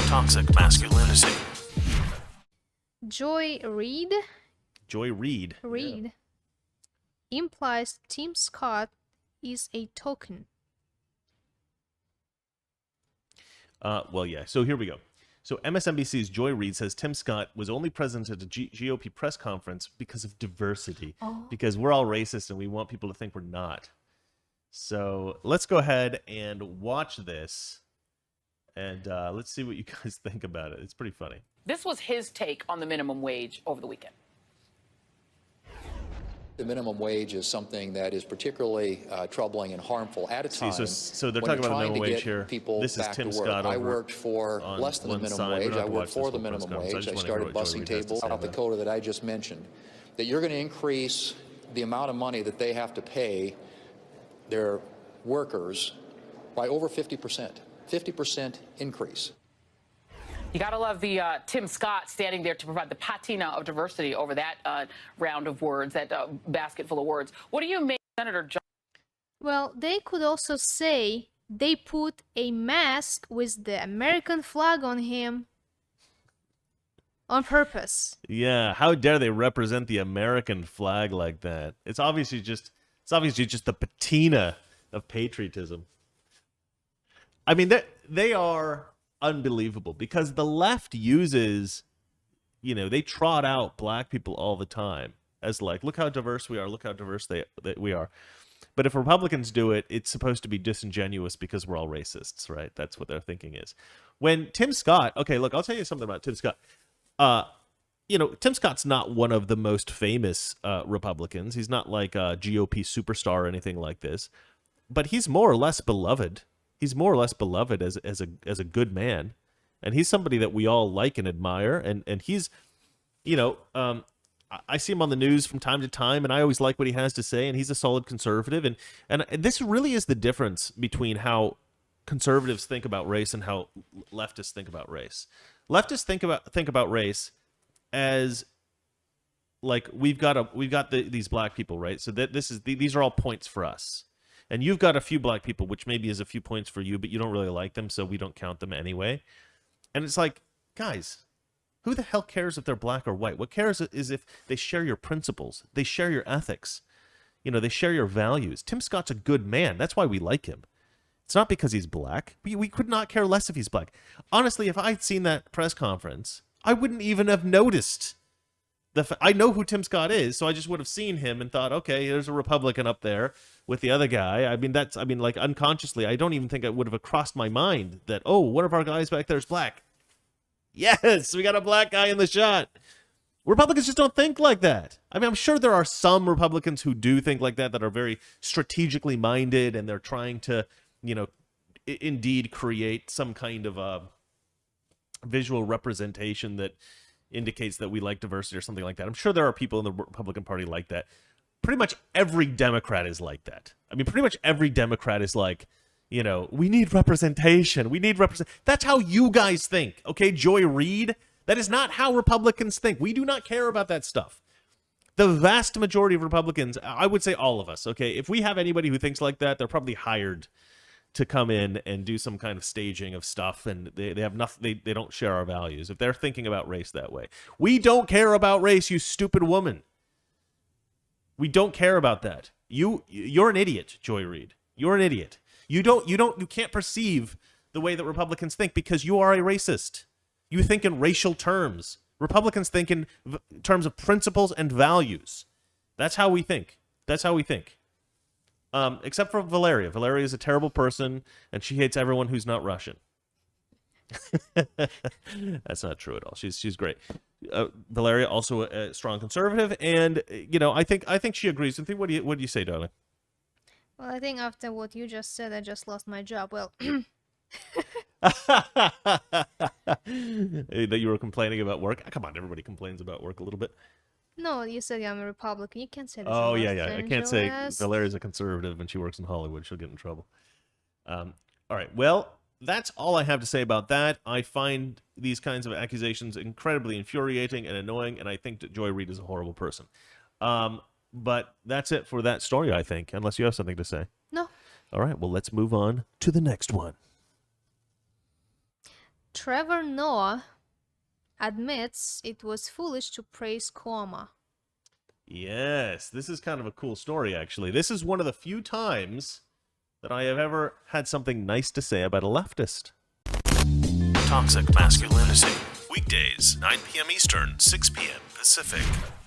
Toxic masculinity. Joy Reid Yeah. implies Tim Scott is a token. Well, yeah. So here we go. So MSNBC's Joy Reid says Tim Scott was only present at a GOP press conference because of diversity. Because we're all racist and we want people to think we're not. So let's go ahead and watch this. And let's see what you guys think about it. It's pretty funny. This was his take on the minimum wage over the weekend. The minimum wage is something that is particularly troubling and harmful at a time. So they're when talking you're about the trying minimum to wage get here. people This is back Tim to work. Scott I over worked for on less than the one minimum side. We wage. don't I have to worked watch for this the whole press minimum conference. I wage. just I wanna hear started what Joy busting Reid has to tables say out the about it. quota that I just mentioned. That you're going to increase the amount of money that they have to pay their workers by over 50%. 50% increase. You got to love the Tim Scott standing there to provide the patina of diversity over that round of words, that basket full of words. What do you make, Senator John? Well, they could also say they put a mask with the American flag on him on purpose. Yeah, how dare they represent the American flag like that? It's obviously just the patina of patriotism. I mean, they are unbelievable because the left uses, they trot out black people all the time as like, look how diverse we are, look how diverse that we are. But if Republicans do it, it's supposed to be disingenuous because we're all racists, right? That's what their thinking is. When Tim Scott, okay, look, I'll tell you something about Tim Scott. Tim Scott's not one of the most famous Republicans. He's not like a GOP superstar or anything like this, but he's more or less beloved. He's more or less beloved as a good man, and he's somebody that we all like and admire. And he's, I see him on the news from time to time, and I always like what he has to say. And he's a solid conservative, and this really is the difference between how conservatives think about race and how leftists think about race. Leftists think about race as like we've got these black people, right? So that these are all points for us. And you've got a few black people, which maybe is a few points for you, but you don't really like them, so we don't count them anyway. And it's like, guys, who the hell cares if they're black or white? What cares is if they share your principles, they share your ethics, they share your values. Tim Scott's a good man. That's why we like him. It's not because he's black. We could not care less if he's black. Honestly, if I'd seen that press conference, I wouldn't even have noticed. I know who Tim Scott is, so I just would have seen him and thought, okay, there's a Republican up there with the other guy. Like unconsciously, I don't even think it would have crossed my mind that, oh, one of our guys back there is black. Yes, we got a black guy in the shot. Republicans just don't think like that. I mean, I'm sure there are some Republicans who do think like that are very strategically minded, and they're trying to, indeed create some kind of a visual representation that indicates that we like diversity or something like that. I'm sure there are people in the Republican Party like that. Pretty much every Democrat is like that. I mean, pretty much every Democrat is like, we need representation. We need That's how you guys think, okay? Joy Reid, that is not how Republicans think. We do not care about that stuff. The vast majority of Republicans, I would say all of us, okay? If we have anybody who thinks like that, they're probably hired to come in and do some kind of staging of stuff, and they have nothing. They don't share our values if they're thinking about race that way. We don't care about race, you stupid woman. We don't care about that. You're an idiot, Joy Reid. You're an idiot. You can't perceive the way that Republicans think because you are a racist. You think in racial terms. Republicans think in terms of principles and values. That's how we think. Except for Valeria. Valeria is a terrible person, and she hates everyone who's not Russian. That's not true at all. She's great. Valeria also a strong conservative, and I think she agrees with me. What do you say, darling? Well, I think after what you just said, I just lost my job. Well, that you were complaining about work. Come on, everybody complains about work a little bit. no, you said I'm a Republican. You can't say this. Oh, in yeah. Los I can't say Angeles. Valeria's a conservative and she works in Hollywood. She'll get in trouble. All right. Well, that's all I have to say about that. I find these kinds of accusations incredibly infuriating and annoying, and I think that Joy Reid is a horrible person. But that's it for that story, I think, unless you have something to say. No. All right. Well, let's move on to the next one. Trevor Noah admits it was foolish to praise Cuomo. Yes, this is kind of a cool story, actually. This is one of the few times that I have ever had something nice to say about a leftist. Toxic Masculinity. Weekdays, 9 p.m. Eastern, 6 p.m. Pacific.